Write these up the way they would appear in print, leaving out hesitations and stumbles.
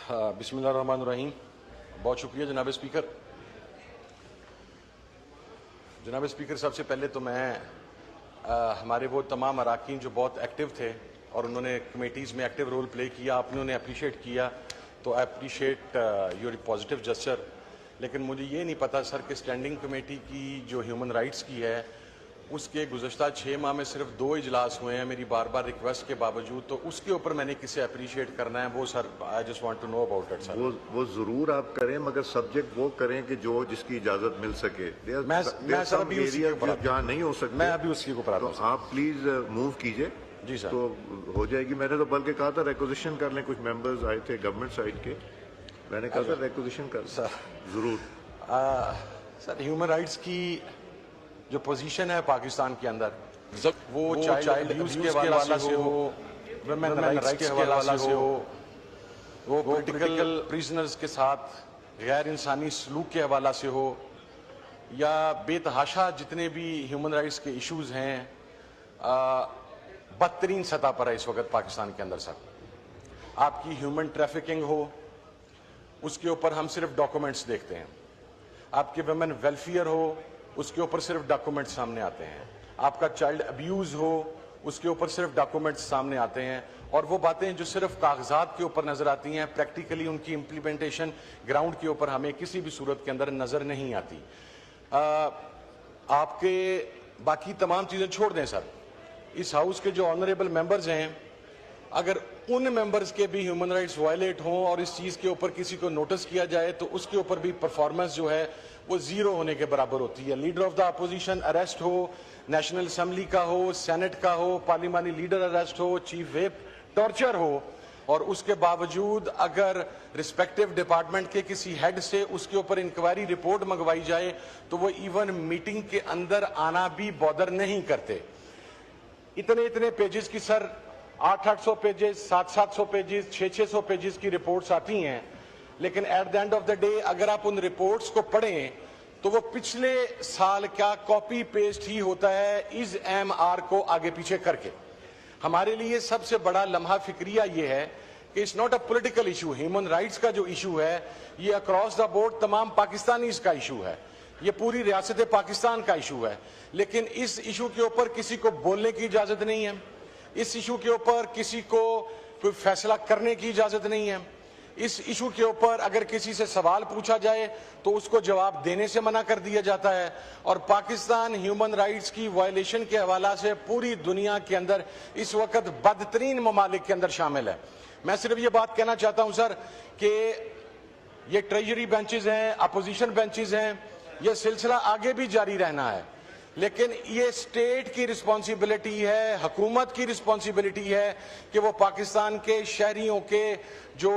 बिस्मिल्लाहिर्रहमानिर्रहीम। बहुत शुक्रिया जनाब स्पीकर। जनाब स्पीकर, सबसे पहले तो मैं हमारे वो तमाम अराकीन जो बहुत एक्टिव थे और उन्होंने कमेटीज़ में एक्टिव रोल प्ले किया, आपने उन्हें अप्रिशिएट किया, तो I appreciate your positive gesture. लेकिन मुझे ये नहीं पता सर कि स्टैंडिंग कमेटी की जो ह्यूमन राइट्स की है उसके गुज़श्ता 6 माह में सिर्फ 2 इजलास हुए हैं मेरी बार बार रिक्वेस्ट के बावजूद, तो उसके ऊपर मैंने किसे अप्रिशिएट करना है वो sir I just want to know about it sir. वो जरूर आप करें, मगर सब्जेक्ट वो करें कि जो जिसकी इजाजत मिल सके। मैं सर अभी जहाँ नहीं हो सकते, मैं अभी उसकी को पढ़ा तो आप प्लीज मूव कीजिए जी सर, तो हो जाएगी। मैंने तो बल्कि कहा था रिक्वेजिशन कर लें, कुछ मेंबर्स आए थे गवर्नमेंट साइड के, मैंने कहा था रिक्वेजिशन कर सर जरूर। सर ह्यूमन राइट्स की जो पोजीशन है पाकिस्तान के अंदर, वो चाइल्ड अब्यूज के हवाले से हो, वुमेन राइट्स के हवाले से हो, वो पॉलिटिकल प्रिजनर्स के साथ गैर इंसानी सलूक के हवाला से हो, या बेतहाशा जितने भी ह्यूमन राइट्स के इश्यूज हैं बदतरीन सतह पर है इस वक्त पाकिस्तान के अंदर। सर आपकी ह्यूमन ट्रैफिकिंग हो, उसके ऊपर हम सिर्फ डॉक्यूमेंट्स देखते हैं। आपके वुमेन वेलफेयर हो, उसके ऊपर सिर्फ डॉक्यूमेंट्स सामने आते हैं। आपका चाइल्ड अब्यूज हो, उसके ऊपर सिर्फ डॉक्यूमेंट्स सामने आते हैं। और वो बातें जो सिर्फ कागजात के ऊपर नजर आती हैं, प्रैक्टिकली उनकी इम्प्लीमेंटेशन ग्राउंड के ऊपर हमें किसी भी सूरत के अंदर नजर नहीं आती। आपके बाकी तमाम चीजें छोड़ दें सर, इस हाउस के जो ऑनरेबल मेंबर्स हैं, अगर उन मेंबर्स के भी ह्यूमन राइट्स वायलेट हों और इस चीज़ के ऊपर किसी को नोटिस किया जाए तो उसके ऊपर भी परफॉर्मेंस जो है वो जीरो होने के बराबर होती है। Leader of the opposition arrest हो, नेशनल असेंबली का हो, सेनेट का हो, पार्लिमानी लीडर अरेस्ट हो, चीफ व्हिप टॉर्चर हो, और उसके बावजूद अगर रिस्पेक्टिव डिपार्टमेंट के किसी हेड से उसके ऊपर इंक्वायरी रिपोर्ट मंगवाई जाए तो वो इवन मीटिंग के अंदर आना भी बॉदर नहीं करते। इतने पेजेस की सर 800 पेजेस, 700 पेजेस, 600 पेजेस की रिपोर्ट्स आती हैं, लेकिन at the end of the day अगर आप उन रिपोर्ट्स को पढ़ें तो वो पिछले साल का कॉपी पेस्ट ही होता है इस एमआर को आगे पीछे करके। हमारे लिए सबसे बड़ा लम्हा फिक्रिया ये है कि it's not a political issue. Human rights का जो इशू है ये अक्रॉस द बोर्ड तमाम पाकिस्तानीज का इशू है, ये पूरी रियासत पाकिस्तान का इशू है। लेकिन इस इशू के ऊपर किसी को बोलने की इजाजत नहीं है, इस इशू के ऊपर किसी को कोई फैसला करने की इजाजत नहीं है। इस इशू के ऊपर अगर किसी से सवाल पूछा जाए तो उसको जवाब देने से मना कर दिया जाता है। और पाकिस्तान ह्यूमन राइट्स की वायलेशन के हवाला से पूरी दुनिया के अंदर इस वक्त बदतरीन ममालिक के अंदर शामिल है। मैं सिर्फ ये बात कहना चाहता हूं सर कि ये ट्रेजरी बेंचेस हैं, अपोजिशन बेंचेस हैं, ये सिलसिला आगे भी जारी रहना है, लेकिन ये स्टेट की रिस्पॉन्सिबिलिटी है, हुकूमत की रिस्पॉन्सिबिलिटी है कि वो पाकिस्तान के शहरियों के जो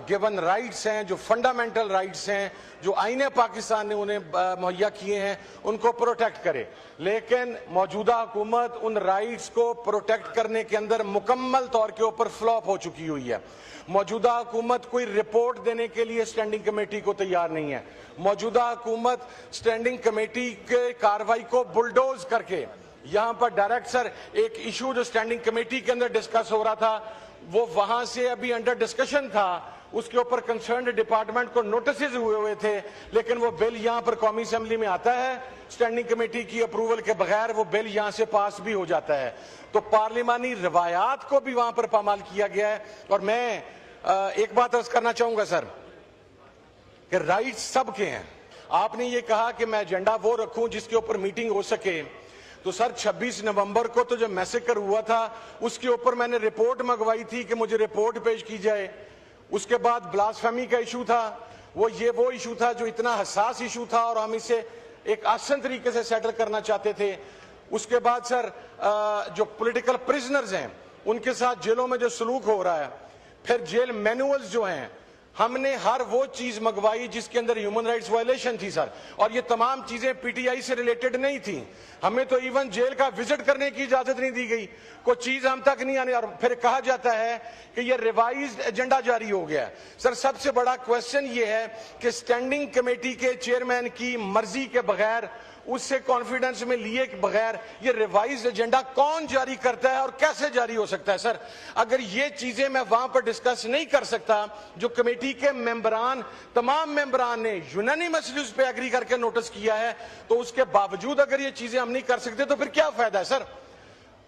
गिवन राइट्स हैं, जो फंडामेंटल राइट्स हैं, जो आईने पाकिस्तान ने उन्हें मुहैया किए हैं, उनको प्रोटेक्ट करे। लेकिन मौजूदा हुकूमत उन राइट्स को प्रोटेक्ट करने के अंदर मुकम्मल तौर के ऊपर फ्लॉप हो चुकी हुई है। मौजूदा हुकूमत कोई रिपोर्ट देने के लिए स्टैंडिंग कमेटी को तैयार नहीं है। मौजूदा हुकूमत स्टैंडिंग कमेटी के कार्रवाई को बुलडोज करके यहाँ पर डायरेक्ट सर एक इशू जो स्टैंडिंग कमेटी के अंदर डिस्कस हो रहा था वो वहां से अभी अंडर डिस्कशन था, उसके ऊपर कंसर्न्ड डिपार्टमेंट को नोटिस हुए थे, लेकिन वो बिल यहाँ पर कौमी असेंबली में आता है, स्टैंडिंग कमेटी की अप्रूवल के बगैर वो बिल यहाँ से पास भी हो जाता है। तो पार्लिमानी रवायात को भी वहां पर पामाल किया गया है। और मैं एक बात अर्ज करना चाहूंगा सर कि राइट्स सबके हैं। आपने ये कहा कि मैं एजेंडा वो रखूं जिसके ऊपर मीटिंग हो सके, तो सर 26 नवंबर को तो जो मैसेकर हुआ था उसके ऊपर मैंने रिपोर्ट मंगवाई थी कि मुझे रिपोर्ट पेश की जाए। उसके बाद ब्लास्फेमी का इशू था, वो इशू था जो इतना हसास इशू था और हम इसे एक आसान तरीके से सेटल करना चाहते थे। उसके बाद सर जो पॉलिटिकल प्रिजनर्स हैं उनके साथ जेलों में जो सलूक हो रहा है, फिर जेल मैनुअल्स जो हैं, हमने हर वो चीज मंगवाई जिसके अंदर ह्यूमन राइट्स वायलेशन थी सर, और ये तमाम चीजें पीटीआई से रिलेटेड नहीं थी। हमें तो इवन जेल का विजिट करने की इजाजत नहीं दी गई, कोई चीज हम तक नहीं आने। और फिर कहा जाता है कि ये रिवाइज्ड एजेंडा जारी हो गया। सर सबसे बड़ा क्वेश्चन ये है कि स्टैंडिंग कमेटी के चेयरमैन की मर्जी के बगैर उससे कॉन्फिडेंस में लिए के बगैर ये रिवाइज एजेंडा कौन जारी करता है और कैसे जारी हो सकता है? सर, अगर ये चीजें मैं वहां पर डिस्कस नहीं कर सकता, जो कमेटी के मेंबरान, तमाम मेंबरान ने यूनानिमसली उस पे एग्री करके नोटिस किया है, तो उसके बावजूद अगर ये चीजें हम नहीं कर सकते तो फिर क्या फायदा है? सर,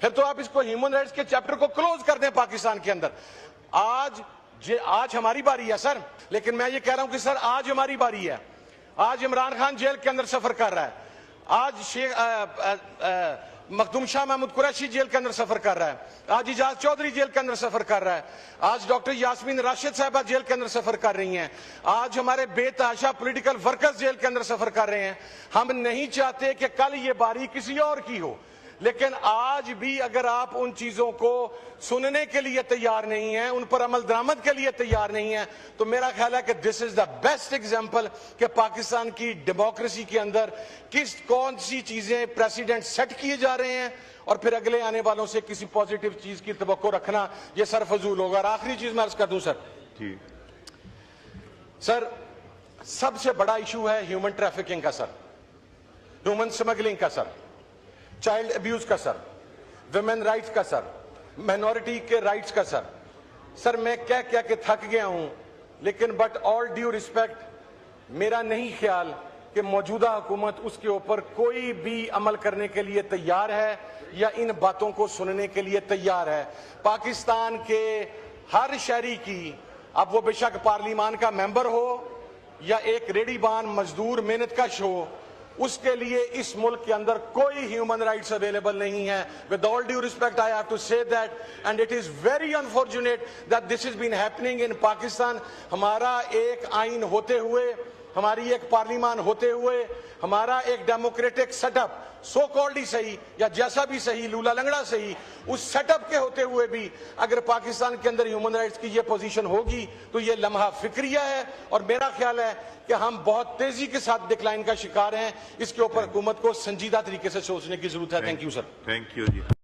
फिर तो आप इसको ह्यूमन राइट्स के चैप्टर को क्लोज कर दें पाकिस्तान के अंदर। आज हमारी बारी है सर, लेकिन मैं ये कह रहा हूं कि सर आज हमारी बारी है। आज इमरान खान जेल के अंदर सफर कर रहा है, आज शेख मखदूम शाह महमूद कुरैशी जेल के अंदर सफर कर रहा है, आज इजाज चौधरी जेल के अंदर सफर कर रहा है, आज डॉक्टर यास्मीन राशिद साहबा जेल के अंदर सफर कर रही हैं, आज हमारे बेतहाशा पॉलिटिकल वर्कर्स जेल के अंदर सफर कर रहे हैं। हम नहीं चाहते कि कल ये बारी किसी और की हो, लेकिन आज भी अगर आप उन चीजों को सुनने के लिए तैयार नहीं हैं, उन पर अमल दरामद के लिए तैयार नहीं हैं, तो मेरा ख्याल है कि this is the best example कि पाकिस्तान की डेमोक्रेसी के अंदर कौन सी चीजें प्रेसिडेंट सेट किए जा रहे हैं और फिर अगले आने वालों से किसी पॉजिटिव चीज की तवक्को रखना यह सरफजूल होगा। और आखिरी चीज मैं अर्ज कर दूं सर, सबसे बड़ा इशू है ह्यूमन ट्रैफिकिंग का सर, ह्यूमन स्मगलिंग का सर, चाइल्ड अब्यूज का सर, विमेन राइट्स का सर, माइनॉरिटी के राइट्स का सर। सर, मैं कह के थक गया हूं, लेकिन बट ऑल ड्यू रिस्पेक्ट मेरा नहीं ख्याल कि मौजूदा हुकूमत उसके ऊपर कोई भी अमल करने के लिए तैयार है या इन बातों को सुनने के लिए तैयार है। पाकिस्तान के हर शहरी की, अब वो बेशक पार्लियामान का मेंबर हो या एक रेडीबान मजदूर मेहनत कश हो, उसके लिए इस मुल्क के अंदर कोई ह्यूमन राइट्स अवेलेबल नहीं है। With all due respect I have to say that, and it is very unfortunate that this is been happening in Pakistan. हमारा एक आइन होते हुए, हमारी एक पार्लियामान होते हुए, हमारा एक डेमोक्रेटिक सेटअप, सो कॉल्ड ही सही या जैसा भी सही, लूला लंगड़ा सही, उस सेटअप के होते हुए भी अगर पाकिस्तान के अंदर ह्यूमन राइट्स की ये पोजीशन होगी तो ये लम्हा फिक्रिया है। और मेरा ख्याल है कि हम बहुत तेजी के साथ डिक्लाइन का शिकार हैं। इसके ऊपर हुकूमत को संजीदा तरीके से सोचने की जरूरत है। Thank you sir. Thank you ji.